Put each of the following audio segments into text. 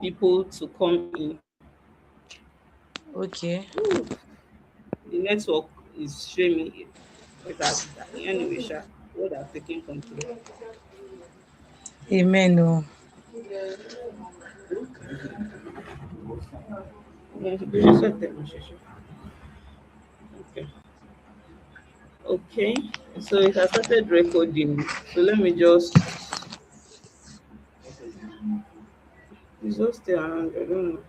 people to come in. Okay. Ooh, the network is showing me it has anyway, sha. What are taking control? Amen. Oh. Okay. Okay. So it has started recording. So let me just it's just still around. I don't know.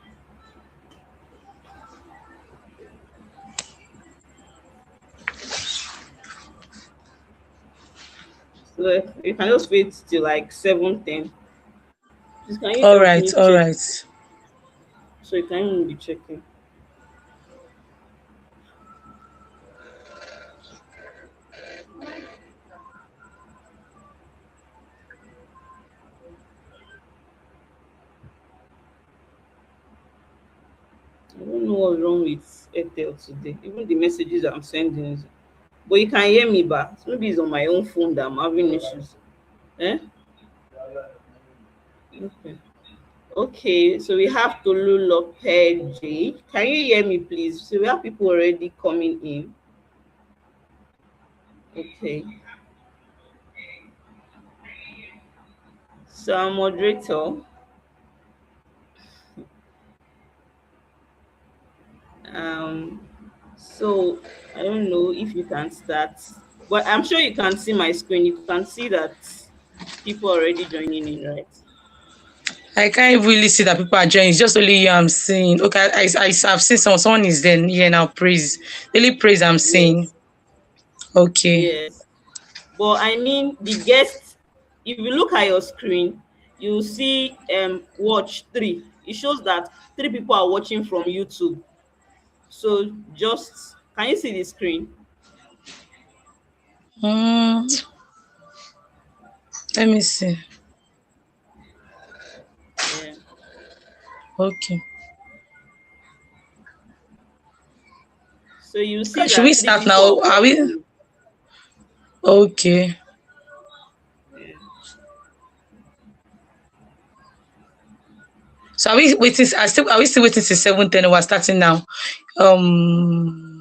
So you can just wait till like 7:10. Please can you All help right. me All check right. so you can even be checking? I don't know what's wrong with Airtel today. Even the messages I'm sending but you can hear me back. So maybe it's on my own phone that I'm having issues. Eh? Okay. Okay, so we have Tolu Lopeji. Can you hear me, please? So we have people already coming in. Okay. So our moderator, um, so I don't know if you can start, but I'm sure you can see my screen. You can see that people are already joining in, right? I can't really see that people are joining. It's just only you I'm seeing. Okay, I've seen someone is then here now. Praise. Daily praise I'm seeing. Yes, Okay. yes. But I mean, the guests, if you look at your screen, you see watch three. It shows that three people are watching from YouTube. So just can you see the screen? Mm, let me see. Yeah. Okay. So you see Should we that three start people now? are Are we? watching. Okay. Yeah. So are we waiting? Are we still waiting till 7:10? We're starting now. Um.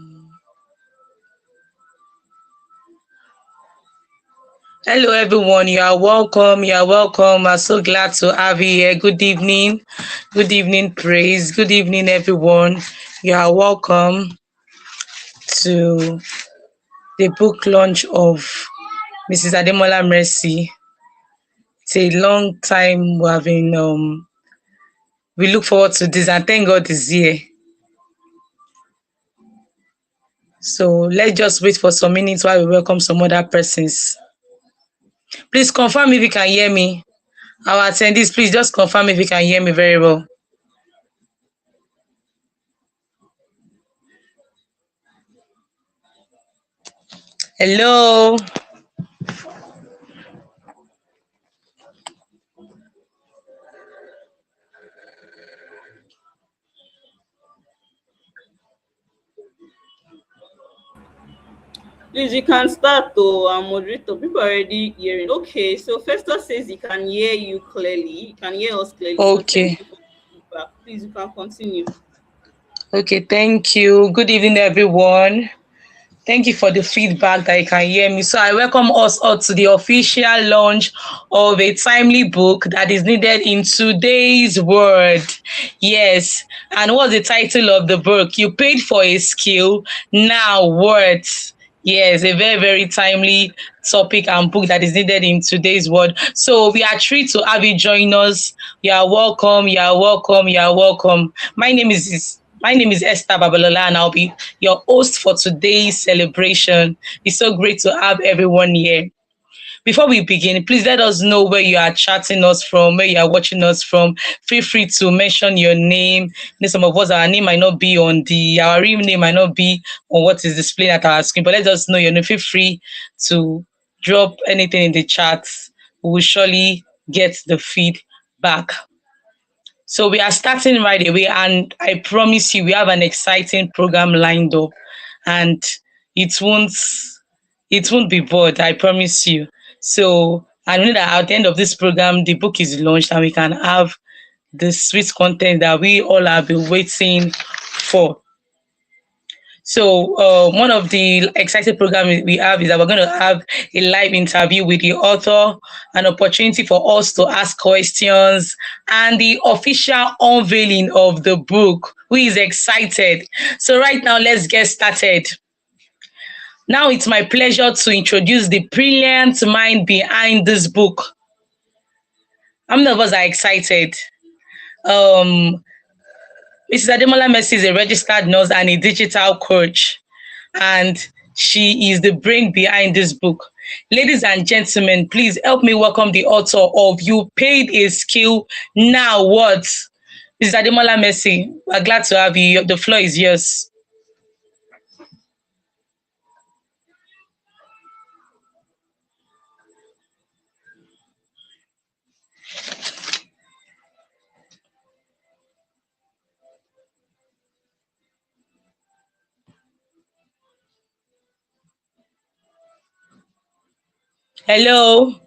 Hello, everyone. You are welcome. You are welcome. I'm so glad to have you here. Good evening. Good evening, praise. Good evening, everyone. You are welcome to the book launch of Mrs. Ademola Mercy. It's a long time we have been. We look forward to this, and thank God is here. So let's just wait for some minutes while we welcome some other persons. Please confirm if you can hear me. Our attendees, please just confirm if you can hear me very well. Hello. Please, you can start to moderator. People are already hearing. Okay, so Festus says he can hear you clearly. He can hear us clearly. So thank Okay. you for the feedback. Please, you can continue. Okay, thank you. Good evening, everyone. Thank you for the feedback that you can hear me. So I welcome us all to the official launch of a timely book that is needed in today's world. Yes. And what's the title of the book? You paid for a skill, now what? Yes, a very, very timely topic and book that is needed in today's world. So we are thrilled to have you join us. You are welcome. You are welcome. You are welcome. My name is Esther Babalola, and I'll be your host for today's celebration. It's so great to have everyone here. Before we begin, please let us know where you are chatting us from, where you are watching us from. Feel free to mention your name. Some of us, our name might not be our real name might not be on what is displayed at our screen, but let us know your name. Feel free to drop anything in the chat. We will surely get the feedback. So we are starting right away, and I promise you, we have an exciting program lined up, and it won't it won't be bored. I promise you. So I know that at the end of this program, the book is launched, and we can have the sweet content that we all have been waiting for. So one of the exciting programs we have is that we're going to have a live interview with the author, an opportunity for us to ask questions, and the official unveiling of the book. Who is excited? So right now, let's get started. Now it's my pleasure to introduce the brilliant mind behind this book. How many of us are excited? Um, Mrs. Ademola Messi is a registered nurse and a digital coach, and she is the brain behind this book. Ladies and gentlemen, please help me welcome the author of You Paid a Skill, Now What? Mrs. Ademola Messi, we're glad to have you. The floor is yours. Hello.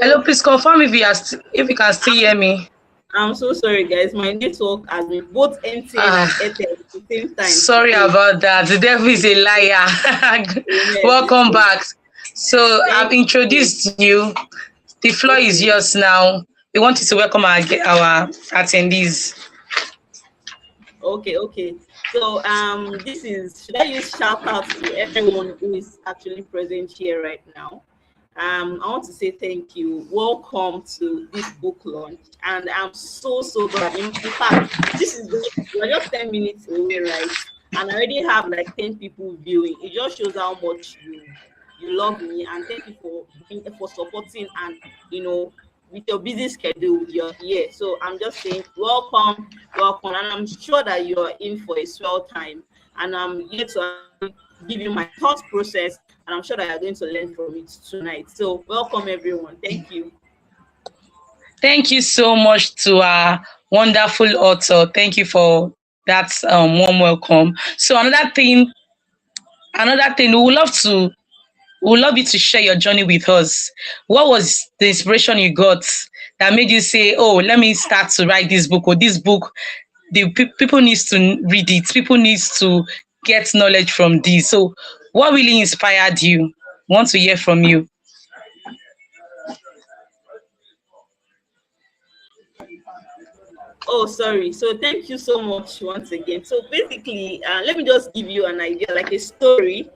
Hello, Oh, please confirm if if you can still hear me. I'm so sorry, guys. My network has been both MTN Ah, and Airtel at the same time sorry today. about that. The devil is a liar. Amen. Welcome back. So I've Thank you. introduced you. The floor is Okay. yours now. We want you to welcome our attendees. Okay. So this is, should I use shout outs to everyone who is actually present here right now? I want to say thank you. Welcome to this book launch, and I'm so glad. In fact, this is we're just 10 minutes away, right? And I already have like 10 people viewing. It just shows how much you love me, and thank you for supporting, and with your busy schedule, you're here. So I'm just saying welcome, and I'm sure that you're in for a swell time. And I'm here to give you my thought process, and I'm sure that you're going to learn from it tonight. So welcome everyone. Thank you. Thank you so much to our wonderful author. Thank you for that warm welcome. So another thing, we would love you to share your journey with us. What was the inspiration you got that made you say, "Oh, let me start to write this book"? Or this book, people needs to read it. People needs to get knowledge from this. So, what really inspired you? Want to hear from you. Oh, sorry. So thank you so much once again. So basically, let me just give you an idea, like a story.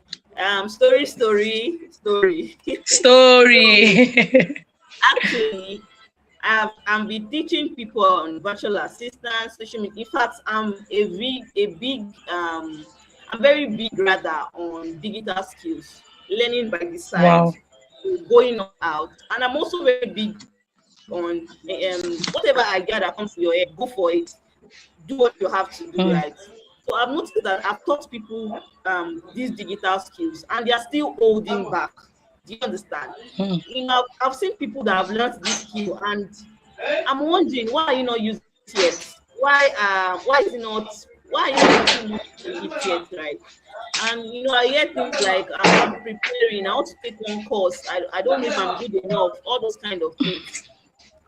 Story. So Story. actually, I'm be teaching people on virtual assistance, social media. In fact, I'm a big I'm very big rather on digital skills, learning by the side, Wow. going all out. And I'm also very big on whatever idea that comes to your head, go for it, do what you have to do, right? Mm, So I've noticed that I've taught people these digital skills and they are still holding back. Do you understand? mm, I've seen people that have learned this skill and I'm wondering, why are you not using it yet? Why are you not putting money in it yet, right? And I hear things like I'm preparing, I want to take one course, I don't know if I'm good enough, all those kind of things.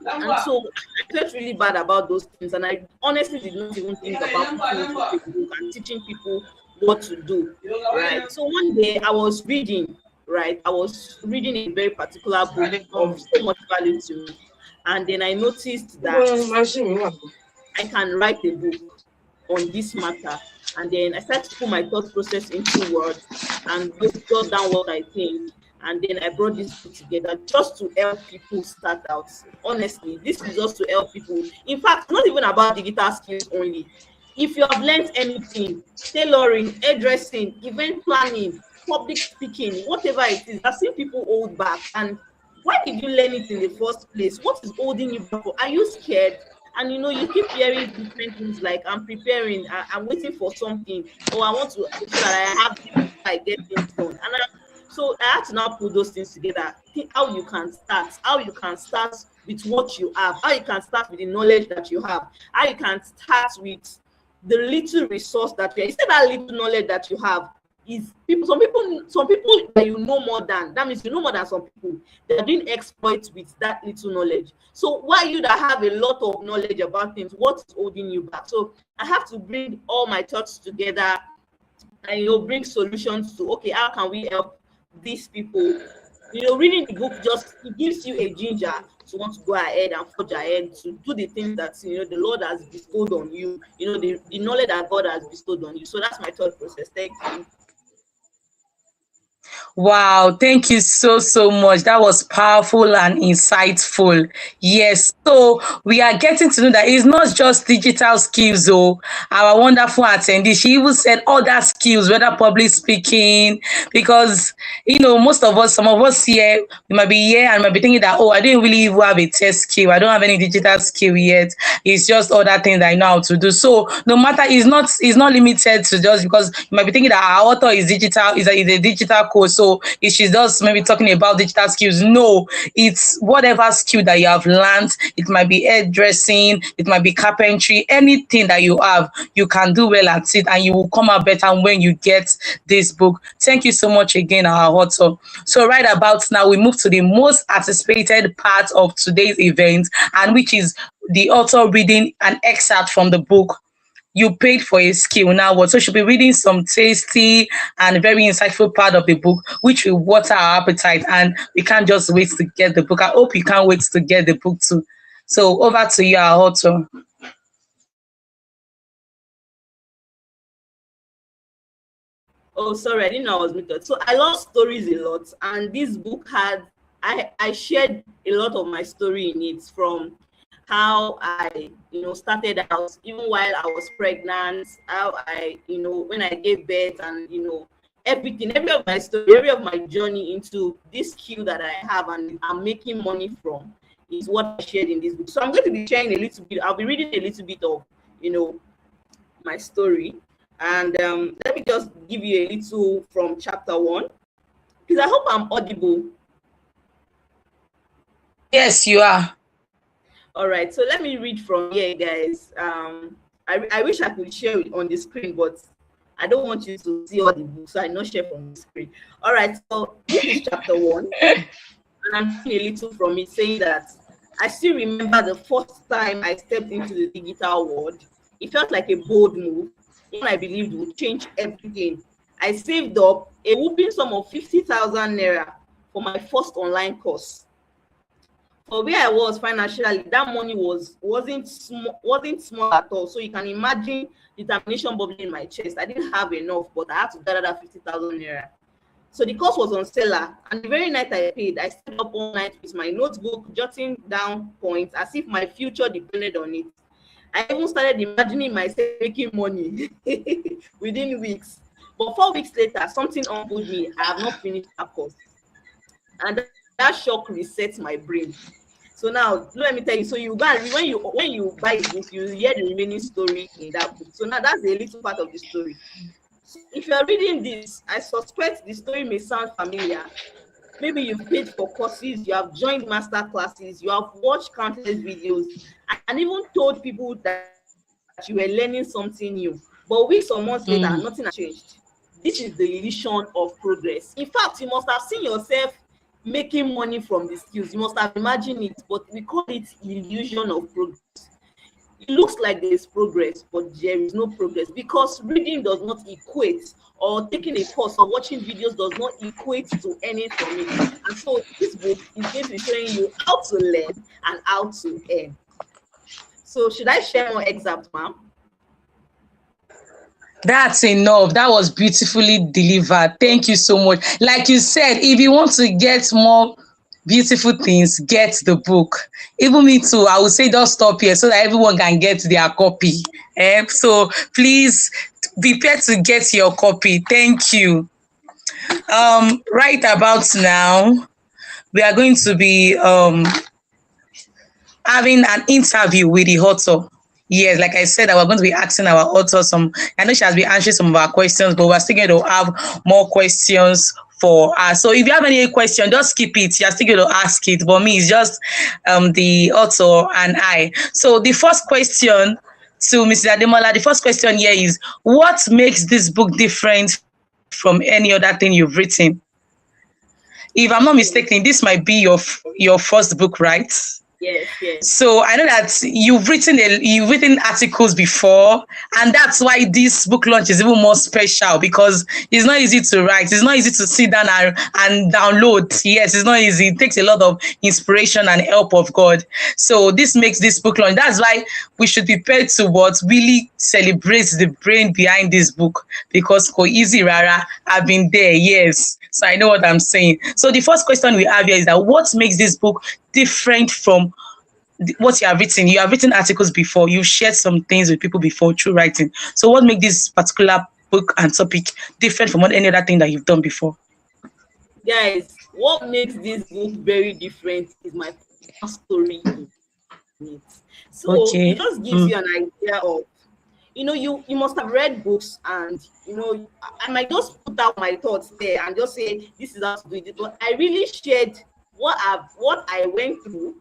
And so I felt really bad about those things. And I honestly did not even think about putting it on Facebook and teaching people what to do. Right. So one day I was reading, right? I was reading a very particular book of so much value to me. And then I noticed that I can write a book on this matter. And then I started to put my thought process into words and just jot down what I think. And then I brought this book together just to help people start out. Honestly, this is just to help people. In fact, not even about digital skills only. If you have learned anything, tailoring, hairdressing, event planning, public speaking, whatever it is, I've seen people hold back. And why did you learn it in the first place? What is holding you back? Are you scared? And you keep hearing different things like I'm preparing, I'm waiting for something, or I want to make sure that I have this before I get things done. So I had to now put those things together. Think how you can start with what you have, how you can start with the knowledge that you have, how you can start with the little resource that you have. Instead that little knowledge that you have is people, some people that more than, that means more than some people, they are doing exploits with that little knowledge. So why you that have a lot of knowledge about things, what's holding you back? So I have to bring all my thoughts together and bring solutions to, okay, how can we help these people? Reading the book, just it gives you a ginger to want to go ahead and forge ahead to do the things that the Lord has bestowed on you, the knowledge that God has bestowed on you. So that's my thought process. Thank you. Wow, thank you so, so much. That was powerful and insightful. Yes, so we are getting to know that it's not just digital skills, oh. Our wonderful attendee, she even said other skills, whether public speaking, because, most of us, some of us here, we might be here and might be thinking that, oh, I didn't really even have a test skill. I don't have any digital skill yet. It's just other things that I know how to do. So no matter, it's not limited to just because you might be thinking that our author is digital, is a digital coach. So if she's just maybe talking about digital skills, no, it's whatever skill that you have learned. It might be hairdressing, it might be carpentry, anything that you have, you can do well at it and you will come out better when you get this book. Thank you so much again, our author. So right about now, we move to the most anticipated part of today's event, and which is the author reading an excerpt from the book You Paid for a Skill. Now what? So she'll be reading some tasty and very insightful part of the book, which will water our appetite, and we can't just wait to get the book. I hope you can't wait to get the book too. So over to you, our author. Oh, sorry, I didn't know I was muted. So I love stories a lot, and this book had I shared a lot of my story in it, from how I started out, even while I was pregnant, how I when I gave birth, and everything, every of my story, every of my journey into this skill that I have and I'm making money from is what I shared in this book. So I'm going to be sharing a little bit. I'll be reading a little bit of my story. And let me just give you a little from chapter 1. Because I hope I'm audible. Yes, you are. All right, so let me read from here, guys. I wish I could share it on the screen, but I don't want you to see all the books, so I not share from the screen. All right, so this is chapter 1, and I'm reading a little from it, saying that I still remember the first time I stepped into the digital world. It felt like a bold move, one I believed would change everything. I saved up a whooping sum of 50,000 naira for my first online course. For where I was financially, that money wasn't small at all. So you can imagine determination bubbling in my chest. I didn't have enough, but I had to gather that 50,000 naira. So the course was on seller, and the very night I paid, I stayed up all night with my notebook, jotting down points as if my future depended on it. I even started imagining myself making money within weeks. But 4 weeks later, something humbled me. I have not finished that course. And that shock resets my brain. So now let me tell you. So you go and when you buy a book, you hear the remaining story in that book. So now that's a little part of the story. So if you are reading this, I suspect the story may sound familiar. Maybe you've paid for courses, you have joined master classes, you have watched countless videos, and even told people that you were learning something new. But weeks or months later, nothing has Mm. changed. This is the illusion of progress. In fact, you must have seen yourself making money from the skills. You must have imagined it, but we call it illusion of progress. It looks like there is progress, but there is no progress because reading does not equate, or taking a course or watching videos does not equate to earning from it. And so this book is going to be showing you how to learn and how to earn. So should I share more excerpts, ma'am? That's enough. That was beautifully delivered. Thank you so much. Like you said, if you want to get more beautiful things, get the book. Even me too, I would say just stop here so that everyone can get their copy. So please prepare to get your copy. Thank you. Right about now, we are going to be having an interview with the author. Yes, like I said, that we're going to be asking our author some. I know she has been answering some of our questions, but we're still going to have more questions for us. So if you have any question, just keep it. You're still going to ask it. But me, it's just the author and I. So the first question to Mrs. Ademola, the first question here is, what makes this book different from any other thing you've written? If I'm not mistaken, Okay. this might be your first book, right? Yes, yes. So I know that you've written articles before, and that's why this book launch is even more special because it's not easy to write. It's not easy to sit down and download. Yes, it's not easy. It takes a lot of inspiration and help of God. So this makes this book launch. That's why we should prepare to what really celebrates the brain behind this book because ko easy rara. I've been there, yes. So I know what I'm saying. So the first question we have here is that what makes this book different from what you have written? You have written articles before, you've shared some things with people before through writing. So what makes this particular book and topic different from any other thing that you've done before? Guys, what makes this book very different is my personal story in it. So it just gives you Okay. an idea of, you must have read books, and I might just put out my thoughts there and just say this is how to do it, but I really shared what I went through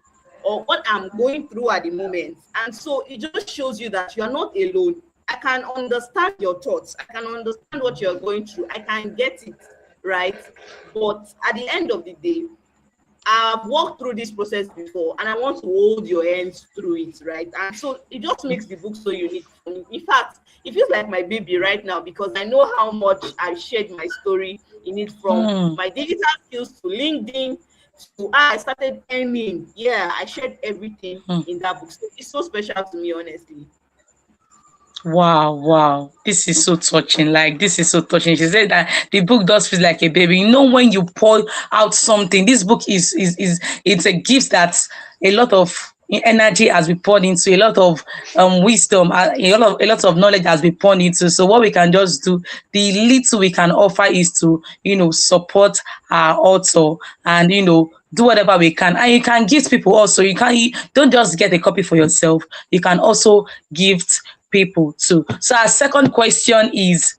or what I'm going through at the moment. And so it just shows you that you are not alone. I can understand your thoughts, I can understand what you're going through, I can get it, right? But at the end of the day, I've walked through this process before, and I want to hold your hands through it, right? And so it just makes the book so unique for me. In fact, it feels like my baby right now because I know how much I've shared my story in it, from Hmm. my digital skills to LinkedIn to how I started earning. Yeah, I shared everything Hmm. in that book. So it's so special to me, honestly. Wow, wow. This is so touching. Like, this is so touching. She said that the book does feel like a baby. When you pour out something, this book is it's a gift that a lot of energy has been poured into, a lot of wisdom, a lot of knowledge has been poured into. So what we can just do, the little we can offer is to, support our author and do whatever we can. And you can gift people also. You don't just get a copy for yourself. You can also gift people too. So our second question is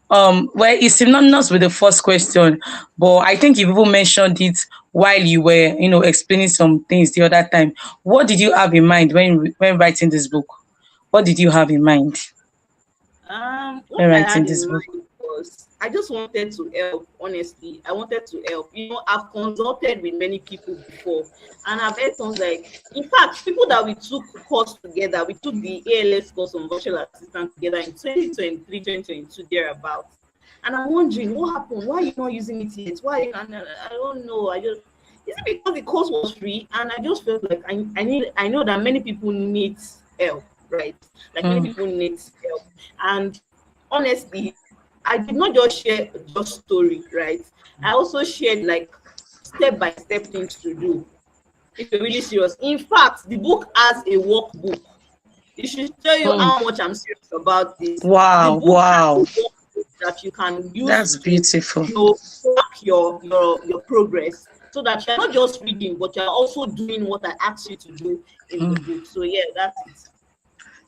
well, it's synonymous with the first question, but I think you even mentioned it while you were explaining some things the other time. What did you have in mind when writing this book? What did you have in mind What when I writing had in this book? mind was I just wanted to help, honestly. I wanted to help. I've consulted with many people before, and I've heard things like, in fact, people that we took course together, we took the ALS course on virtual assistant together in 2023, 2022, thereabouts. And I'm wondering what happened? Why are you not using it yet? Why? And I don't know. Is it because the course was free? And I just felt like I know that many people need help, right? Like many Hmm. people need help. And honestly, I did not just share just story, right? I also shared like step by step things to do if you're really serious. In fact, the book has a workbook. It should tell you Hmm. how much I'm serious about this. The Wow, book has a wow. workbook. that you can use That's to, beautiful. track your progress, so that you're not just reading, but you're also doing what I asked you to do in the book. So yeah, that's it.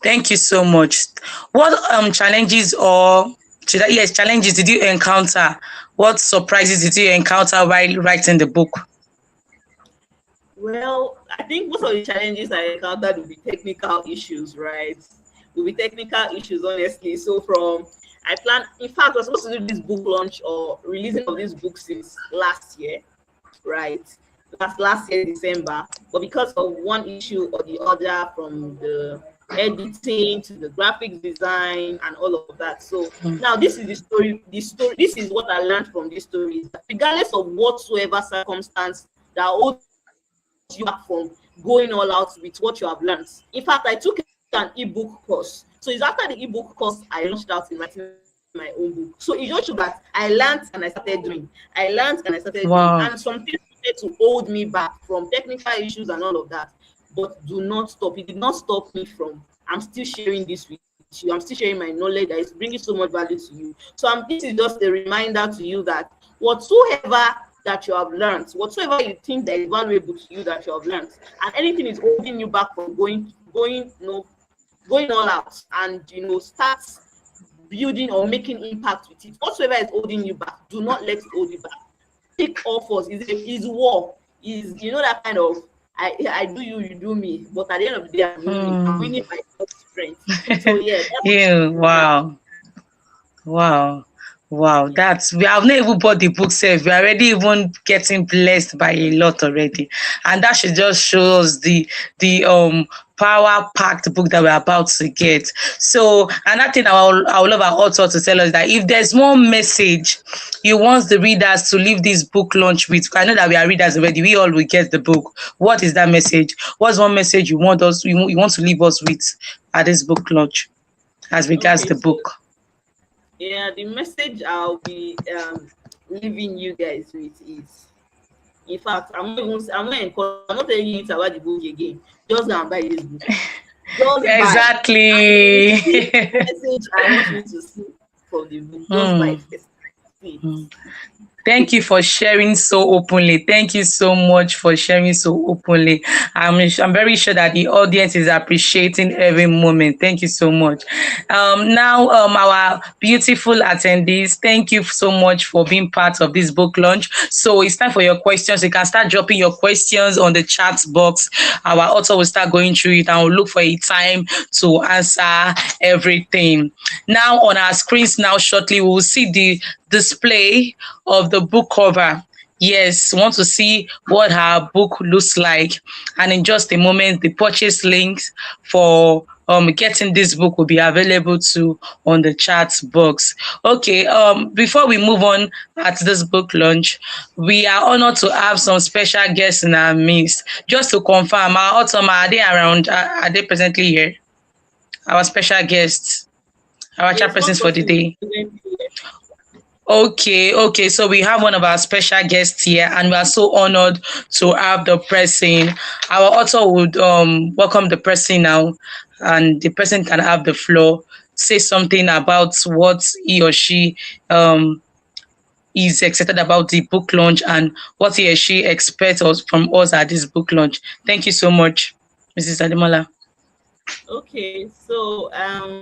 Thank you so much. What challenges or yes, challenges did you encounter? What surprises did you encounter while writing the book? Well, I think most of the challenges I encountered will be technical issues, right? Will be technical issues, honestly. So from I plan, in fact, I was supposed to do this book launch or releasing of this book since last year, right? Last year December, but because of one issue or the other, from the editing to the graphics design and all of that. So now this is the story. This is what I learned from this story. Is that regardless of whatsoever circumstance that holds you back from going all out with what you have learned. In fact, I took an ebook course. So it's after the ebook course I launched out in writing my own book. So it just shows that I learned and I started doing. I learned and I started doing. And some things Wow. wanted to hold me back from technical issues and all of that. But do not stop. It did not stop me from, I'm still sharing this with you. I'm still sharing my knowledge that is bringing so much value to you. So this is just a reminder to you that whatsoever that you have learned, whatsoever you think that is valuable to you that you have learned, and anything is holding you back from going all out and start building or making impact with it. Whatsoever is holding you back, do not let it hold you back. Take all force. Is war. Is that kind of, I do you, you do me. But at the end of the day, I'm winning. I'm Hmm. winning by self-strength. So yeah, that's Yeah, what I learned. wow. Wow. Wow, Yeah. that's we have not even bought the book self. We're already even getting blessed by a lot already. And that should just show us the power packed book that we're about to get. So another thing I would love our author to tell us that if there's one message you want the readers to leave this book launch with, I know that we are readers already, we all will get the book. What is that message? What's one message you want to leave us with at this book launch as regards Okay. the So book? yeah, the message I'll be leaving you guys with is, in fact, I'm not telling you it's about the book again. Just go and buy this book. Just buy. And you will Exactly. see the message I want you to see from the book. Just buy Hmm. it first. See Hmm. it. Thank you for sharing so openly. Thank you so much for sharing so openly. I'm very sure that the audience is appreciating every moment. Thank you so much. Now, our beautiful attendees, thank you so much for being part of this book launch. So it's time for your questions. You can start dropping your questions on the chat box. Our author will start going through it and we'll look for a time to answer everything. Now, on our screens now shortly, we will see the display of the book cover. Yes, want to see what her book looks like. And in just a moment, the purchase links for getting this book will be available to on the chat box. Okay, before we move on at this book launch, we are honored to have some special guests in our midst. Just to confirm, our author, are they around? Are they presently here? Our special guests, our Yes, one chairpersons for the person is day. present here. Okay, okay. So we have one of our special guests here, and we are so honored to have the person. Our author would welcome the person now, and the person can have the floor, say something about what he or she um is excited about the book launch and what he or she expects us from us at this book launch. Thank you so much, Mrs. Ademola. Okay, so I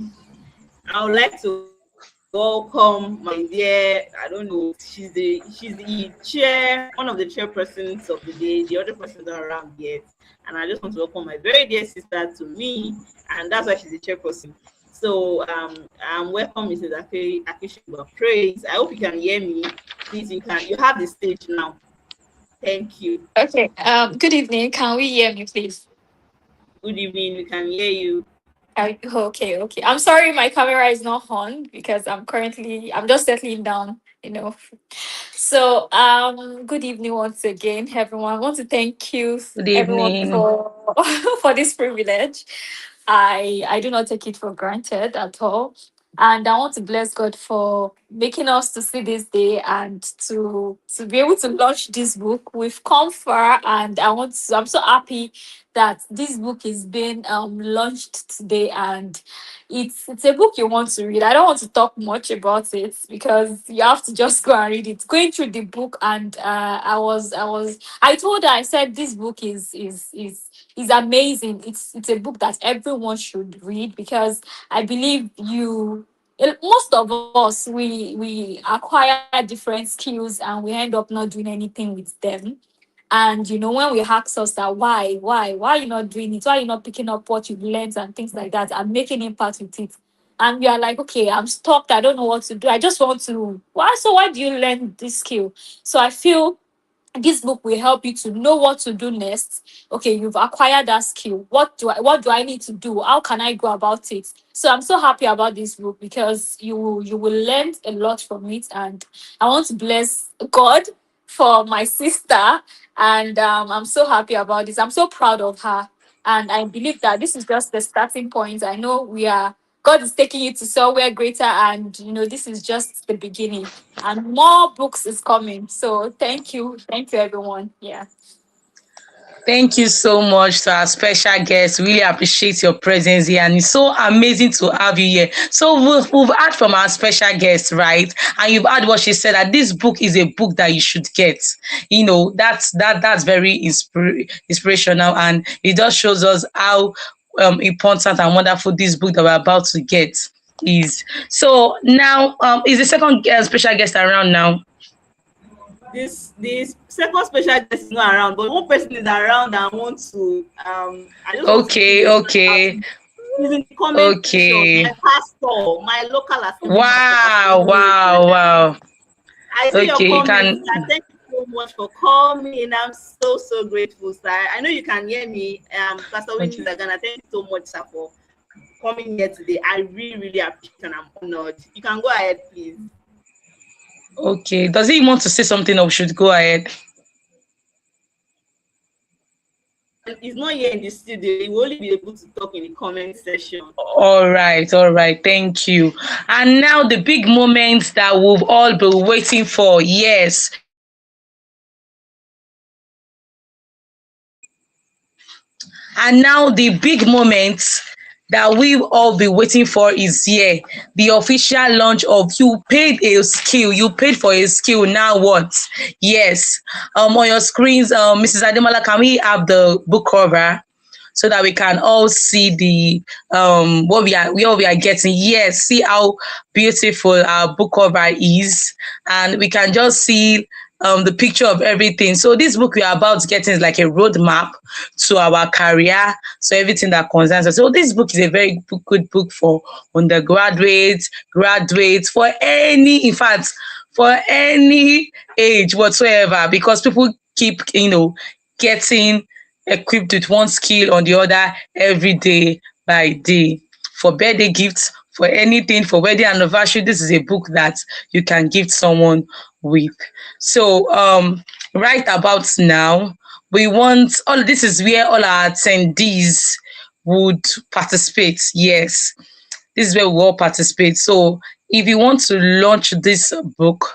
would like to welcome my dear, I don't know, she's the chair, one of the chairpersons of the day. The other persons are around yet. And I just want to welcome my very dear sister to me, and that's why she's the chairperson. So welcome Mrs. Akishimba. Praise. I hope you can hear me. Please, you have the stage now. Thank you. Okay. Good evening. Can we hear me, please? Good evening. We can hear you. Okay. I'm sorry, my camera is not on because I'm just settling down. So, good evening once again, everyone. I want to thank you, Good everyone, evening. for for this privilege. I do not take it for granted at all, and I want to bless God for making us to see this day and to be able to launch this book. We've come far, and I'm so happy that this book is being launched today, and it's a book you want to read. I don't want to talk much about it because you have to just go and read it. Going through the book, and I told her, I said this book is amazing. It's a book that everyone should read because I believe most of us we acquire different skills and we end up not doing anything with them. And when we ask us that why are you not doing it, why are you not picking up what you've learned and things like that and making impact with it, and we are like, okay, I'm stuck, I don't know what to do, I just want to, why do you learn this skill? So I feel this book will help you to know what to do next. Okay, you've acquired that skill. What do I need to do? How can I go about it? So I'm so happy about this book because you will learn a lot from it, and I want to bless God for my sister, and I'm so happy about this. I'm so proud of her, and I believe that this is just the starting point. I know God is taking you to somewhere greater, and this is just the beginning, and more books is coming. So thank you, everyone. Yeah. Thank you so much to our special guest. Really appreciate your presence here, and it's so amazing to have you here. So we've heard from our special guest, right? And you've heard what she said, that this book is a book that you should get. That's very inspirational, and it just shows us how important and wonderful this book that we're about to get is. So now, is the second special guest around now? This second special guest is not around, but one person is around and want to I just want to give Okay, a shout out okay, to. He's in the comment section. My okay. pastor, my local assembly pastor, Pastor Wow, Olu. wow, wow. I see your Okay, you comments, can. sir. Thank you so much for coming. I'm so grateful, sir. I know you can hear me. Pastor Winnie Okay. Zagana, thank you so much, sir, for coming here today. I really appreciate and I'm honored. You can go ahead, please. Okay. Does he want to say something or we should go ahead? He's not here in the studio. He will only be able to talk in the comment section. All right, all right. Thank you. And now the big moment that we've all been waiting for. Yes. And now the big moment that we've all been waiting for is here. The official launch of you paid a skill. You paid for a skill. Now what? Yes. On your screens, Mrs. Ademola, can we have the book cover so that we can all see the what we are getting? Yes, see how beautiful our book cover is, and we can just see the picture of everything. So this book we are about getting is like a roadmap to our career, so everything that concerns us. So this book is a very good book for undergraduates, graduates, for any, in fact, for any age whatsoever, because people keep, getting equipped with one skill or the other every day by day. For birthday gifts, for anything, for wedding anniversary, this is a book that you can gift someone with. So right about now, we want all this is where all our attendees would participate. Yes, this is where we all participate. So if you want to launch this book,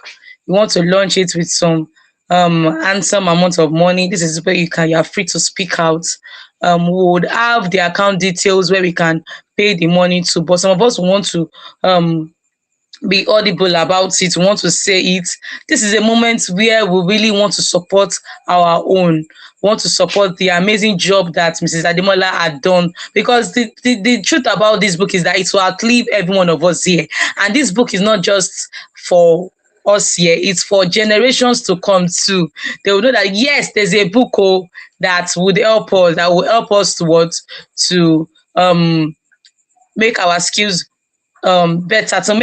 you want to launch it with some handsome amount of money, this is where you are free to speak out. We would have the account details where we can pay the money to, but some of us want to um be audible about it, we want to say it. This is a moment where we really want to support our own, want to support the amazing job that Mrs. Ademola had done. Because the truth about this book is that it will outlive every one of us here. And this book is not just for us here, it's for generations to come too. They will know that yes, there's a book that would help us, that will help us towards to make our skills better, to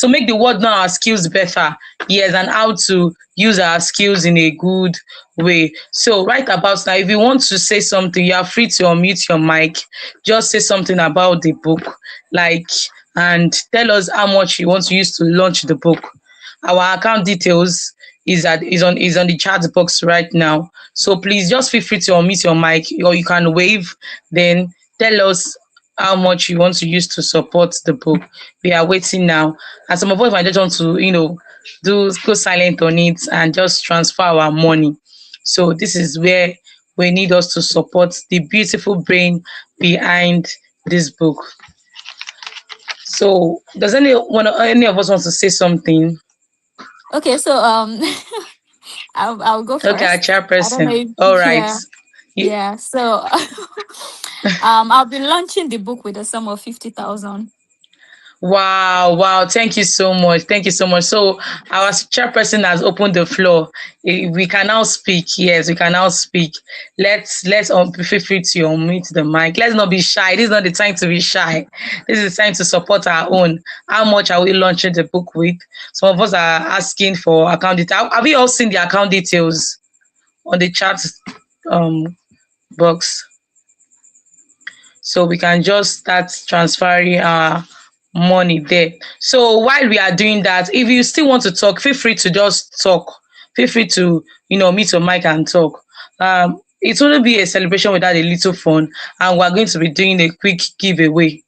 make the world know our skills better. Yes, and how to use our skills in a good way. So right about now, if you want to say something, you are free to unmute your mic. Just say something about the book, like, and tell us how much you want to use to launch the book. Our account details is on the chat box right now. So please just feel free to unmute your mic, or you can wave, then tell us how much you want to use to support the book. We are waiting now. And some of us might just want to, do go silent on it and just transfer our money. So this is where we need us to support the beautiful brain behind this book. So does any of us want to say something? Okay, so I'll go Okay, our first. I don't know chairperson. if, All right. yeah. You, Yeah, so I'll be launching the book with a sum of 50,000. Wow, wow. Thank you so much. Thank you so much. So our chairperson has opened the floor. We can now speak. Yes, we can now speak. Let's feel free to unmute the mic. Let's not be shy. This is not the time to be shy. This is the time to support our own. How much are we launching the book with? Some of us are asking for account details. Have you all seen the account details on the chat um box? So we can just start transferring our money there. So while we are doing that, if you still want to talk, feel free to just talk. Feel free to, meet your mic and talk. It will be a celebration without a little fun, and we're going to be doing a quick giveaway.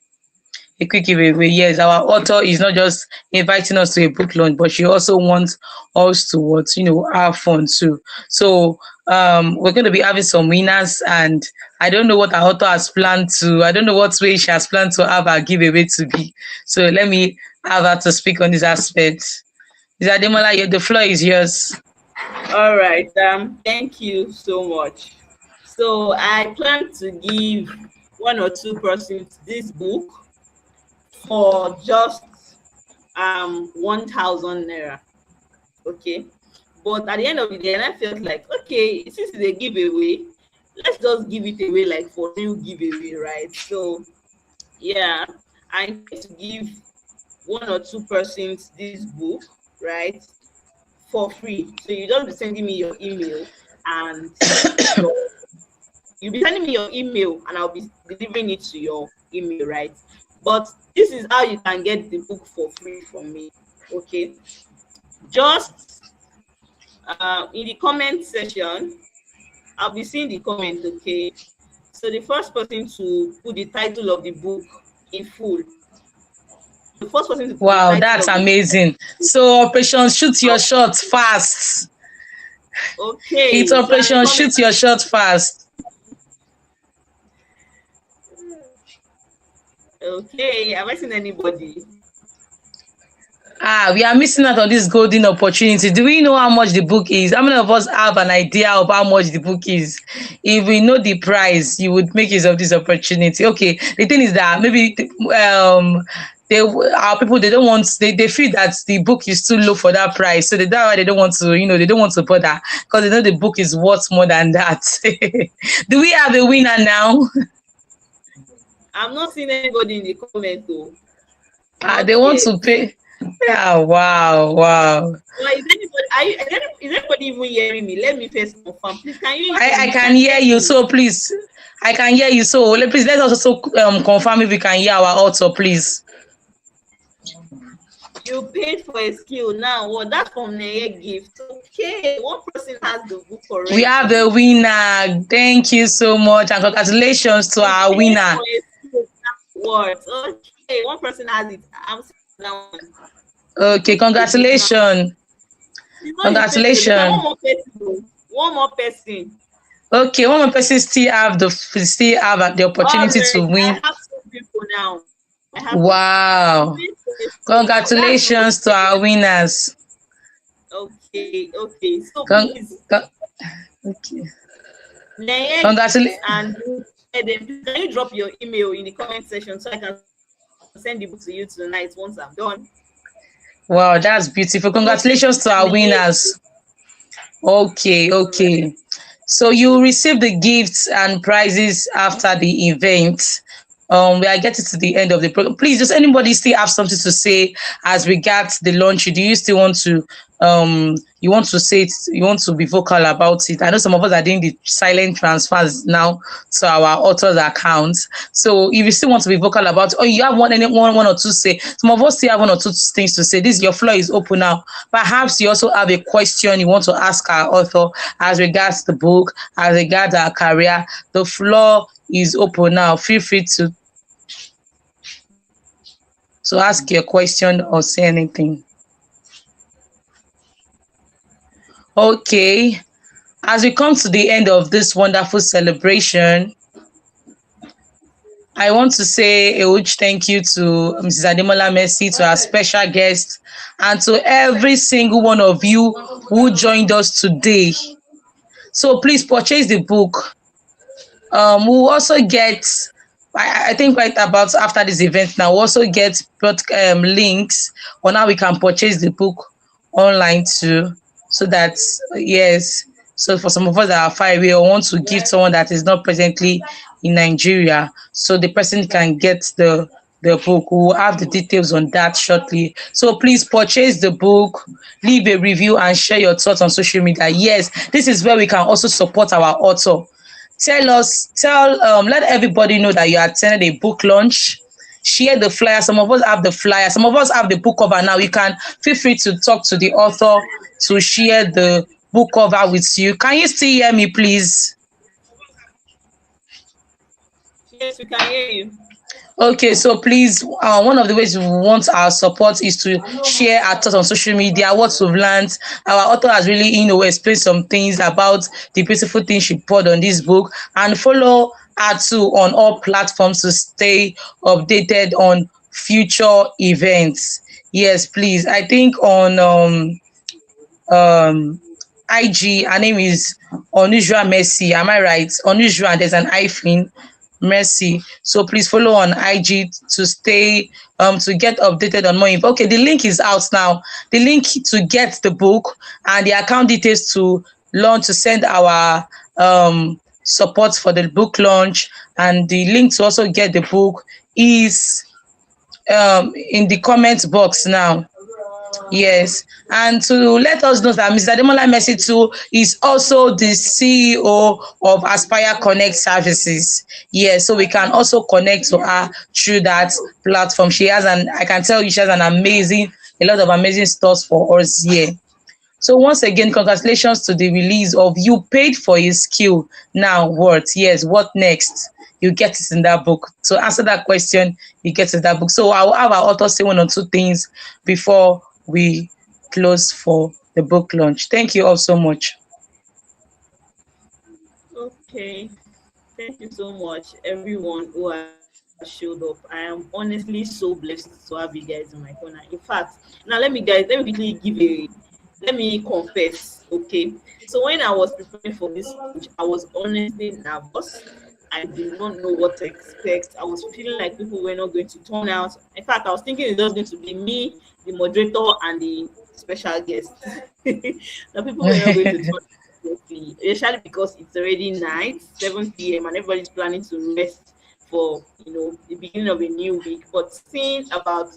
A quick giveaway. Yes, our author is not just inviting us to a book launch, but she also wants us to what have fun too. So we're going to be having some winners, and I don't know what our author has planned to. I don't know what way she has planned to have our giveaway to be. So let me have her to speak on this aspect. Is Ademola, the floor is yours. All right. Thank you so much. So I plan to give one or two persons this book for just 1,000 naira. Okay. But at the end of the day, and I felt like, okay, since it's a giveaway, let's just give it away like for real giveaway, right? So yeah, I intend to give one or two persons this book, right, for free. So you just be sending me your email and your you'll be sending me your email and I'll be delivering it to your email, right? But this is how you can get the book for free from me. Okay. Just in the comment section, I'll be seeing the comment, okay? So the first person to put the title of the book in full, the first person to put the Wow, title that's of the book. amazing. So Operation Shoot Your Shot Fast. It's Okay, so I'm Operation comment. Shoot Your Shot Fast. Okay, have I seen anybody? We are missing out on this golden opportunity. Do we know how much the book is? How many of us have an idea of how much the book is? If we know the price, you would make use of this opportunity. Okay, the thing is that maybe our people, they don't want, they feel that the book is too low for that price, so that's why they don't want to, they don't want to bother, because they know the book is worth more than that. Do we have a winner now? I'm not seeing anybody in the comment though. Not They want yet. to pay. Yeah, wow, wow. Well, is anybody is anybody even hearing me? Let me first confirm. Please, can you hear I me? can Can you hear hear you, me? so please. I can hear you, so please let us also confirm if we can hear our author, please. You paid for a skill now. Well, that's from Neye Gift. Okay, one person has the book We have already. the winner. Thank you so much, and congratulations to You our paid winner. for a skill. What? Okay, one person has it. I'm seeing that one. You Okay, paid for a book now. congratulations. It's not you paid for a book. And one Congratulations. more person. Oh. One more person. Okay, one more person still have the All opportunity to right, I win. have two people now. I have two people. You Wow. paid for a skill now. That's Congratulations to our winners. okay. Okay. So Con- please, con- okay. Neye Congratulations. and Eden, please, can you drop your email in the comment section so I can send the book to you tonight once I'm done? Wow, that's beautiful. So please, Congratulations to our Neye. winners. Okay, All right. okay. So you receive the gifts and prizes after the event. We are getting to the end of the program. Please, does anybody still have something to say as regards the launch? Do you still want to you want to say it, you want to be vocal about it? I know some of us are doing the silent transfers now to our author's accounts. So if you still want to be vocal about it, or you have one or two say, some of us still have one or two things to say. This your floor is open now. Perhaps you also have a question you want to ask our author as regards the book, as regards our career. The floor is open now. Feel free to to ask your question or say anything. Okay, as we come to the end of this wonderful celebration, I want to say a huge thank you to Mrs. Ademola Mercy, to our special guest, and to every single one of you who joined us today. So please purchase the book. We'll also get, I think right about after this event now, we'll also get links on how we can purchase the book online too. So that, yes, so for some of us that are far away or want to give someone that is not presently in Nigeria, so the person can get the book. We'll have the details on that shortly. So please purchase the book, leave a review, and share your thoughts on social media. Yes, this is where we can also support our author. Let everybody know that you attended a book launch. Share the flyer. Some of us have the flyer, some of us have the book cover now. You can feel free to talk to the author to share the book cover with you. Can you still hear me, please? Yes, we can hear you. Okay, so please, one of the ways we want our support is to share our thoughts on social media, what we've learned. Our author has really, explained some things about the beautiful things she poured on this book, and follow her too on all platforms to stay updated on future events. Yes, please. I think on um IG. Her name is Unusual Mercy. Am I right? Unusual, and there's an hyphen Mercy. So please follow on IG to stay to get updated on more info. Okay, the link is out now. The link to get the book and the account details to launch to send our support for the book launch, and the link to also get the book is in the comment box now. Yes, and to let us know that Mr. Ademola Mercy too is also the CEO of Aspire Connect Services. Yes, so we can also connect to her through that platform. She has I can tell you, she has a lot of amazing stuff for us here. So once again, congratulations to the release of You Paid for a Skill. Now what? Yes, what next? You get it in that book. To answer that question, you get it in that book. So I'll have our author say one or two things before we close for the book launch. Thank you all so much. Okay. Thank you so much, everyone who has showed up. I am honestly so blessed to have you guys in my corner. In fact, now let me quickly let me confess, okay? So when I was preparing for this launch, I was honestly nervous. I did not know what to expect. I was feeling like people were not going to turn out. In fact, I was thinking it's just going to be me, the moderator, and the special guest. The people were not going to turn out, especially because it's already night, 7 p.m., and everybody's planning to rest for the beginning of a new week. But seeing about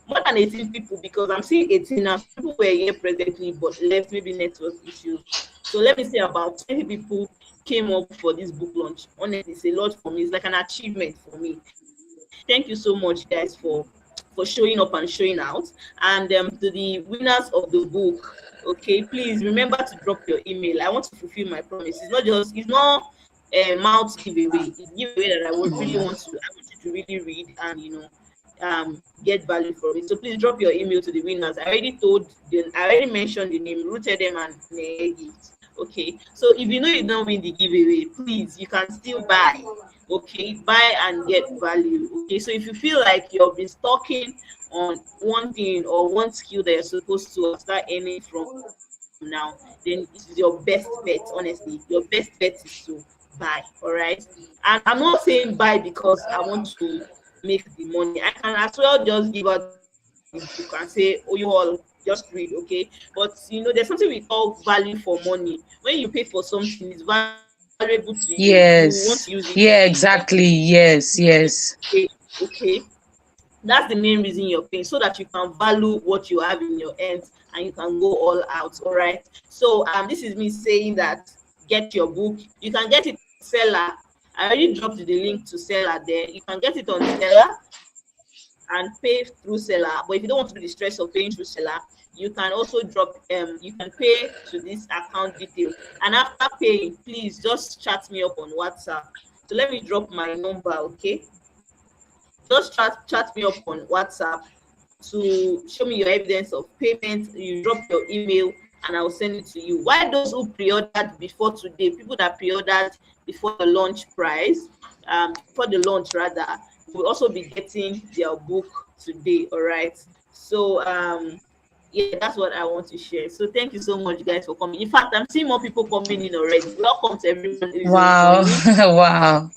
more than 18 people, because I'm seeing 18 now. Some people were here presently but left, maybe network issues. So let me say about 20 people came up for this book launch. Honestly, it's a lot for me. It's like an achievement for me. Thank you so much, guys, for showing up and showing out. And to the winners of the book, okay, please remember to drop your email. I want to fulfill my promise. It's not a mouth giveaway. It's giveaway that I would really I want you to really read and get value from it. So please drop your email to the winners. I already mentioned the name, Rooted them and Gift. Okay, so if you know you don't win the giveaway, please, you can still buy. Okay, buy and get value. Okay, so if you feel like you've been stalking on one thing or one skill that you're supposed to start earning from now, then it's your best bet. Honestly, your best bet is to buy. All right, and I'm not saying buy because I want to make the money. I can as well just give out the book and say, oh, you all just read, okay? But there's something we call value for money. When you pay for something, it's valuable to you. You want to use it. Yes. Yeah, exactly. Yes, yes. Okay. That's the main reason you're paying, so that you can value what you have in your hands and you can go all out. All right. So this is me saying that get your book. You can get it on Seller. I already dropped the link to Seller there. You can get it on Seller and pay through Seller. But if you don't want to do the stress of paying through Seller, you can also you can pay to this account detail. And after paying, please just chat me up on WhatsApp. So let me drop my number, okay? just chat me up on WhatsApp to show me your evidence of payment. You drop your email and I'll send it to you. Why those who pre-ordered before today, people that pre-ordered before the launch price, before the launch rather, will also be getting their book today. All right. So yeah, that's what I want to share. So thank you so much, guys, for coming. In fact, I'm seeing more people coming in already. Welcome to everyone who is on Wow. joining. Wow.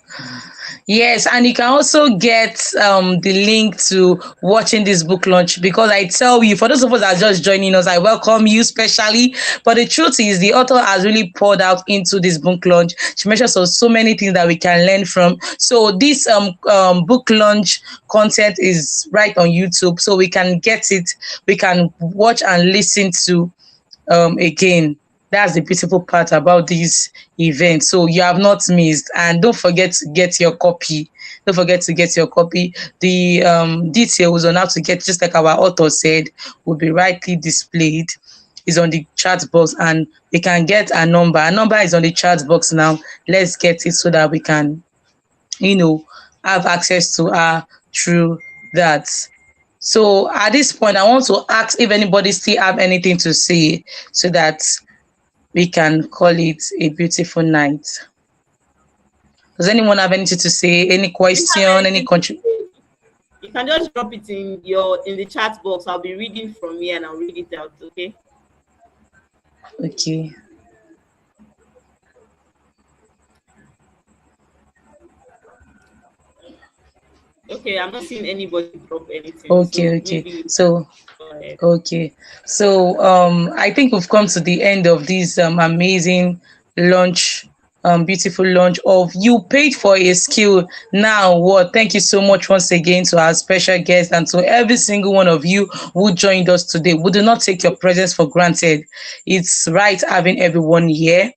Yes, and you can also get the link to watching this book launch, because I tell you, for those of us that are just joining us, I welcome you specially. But the truth is, the author has really poured out into this book launch. She mentions so many things that we can learn from. So this book launch content is right on YouTube, so we can get it. We can watch and listen to again. That's the beautiful part about this event. So you have not missed, and don't forget to get your copy. Don't forget to get your copy. The details on how to get, just like our author said, will be rightly displayed. Is on the chat box, and we can get a number. A number is on the chat box now. Let's get it so that we can, you know, have access to her through that. So at this point, I want to ask if anybody still have anything to say, so that we can call it a beautiful night. Does anyone have anything to say? Any If you have question? Any anything to contribution? say, you can just drop it in the chat box. I'll be reading from here and I'll read it out. Okay. Okay. Okay, I'm not seeing anybody drop anything, so Okay. maybe we can So go ahead. okay. So I think we've come to the end of this amazing launch, beautiful launch of You Paid for a Skill. Now what? Thank you so much once again to our special guest and to every single one of you who joined us today. We do not take your presence for granted. It's right having everyone here.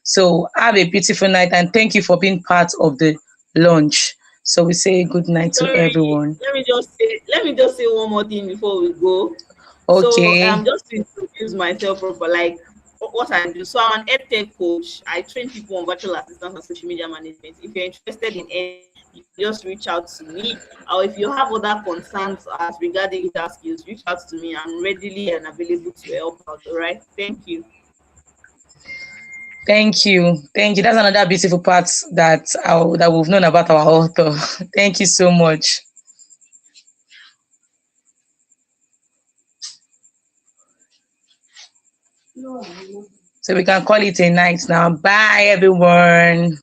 So have a beautiful night, and thank you for being part of the launch. So we say good night to Sorry, everyone. let me just say one more thing before we go. So Okay. just to introduce myself proper, like what I do. So I'm an edtech coach. I train people on virtual assistance and social media management. If you're interested in any, you can just reach out to me. Or if you have other concerns as regarding digital skills, reach out to me. I'm readily and available to help out. All right. Thank you. Thank you. Thank you. That's another beautiful part that we've known about our author. Thank you so much. So we can call it a night now. Bye everyone.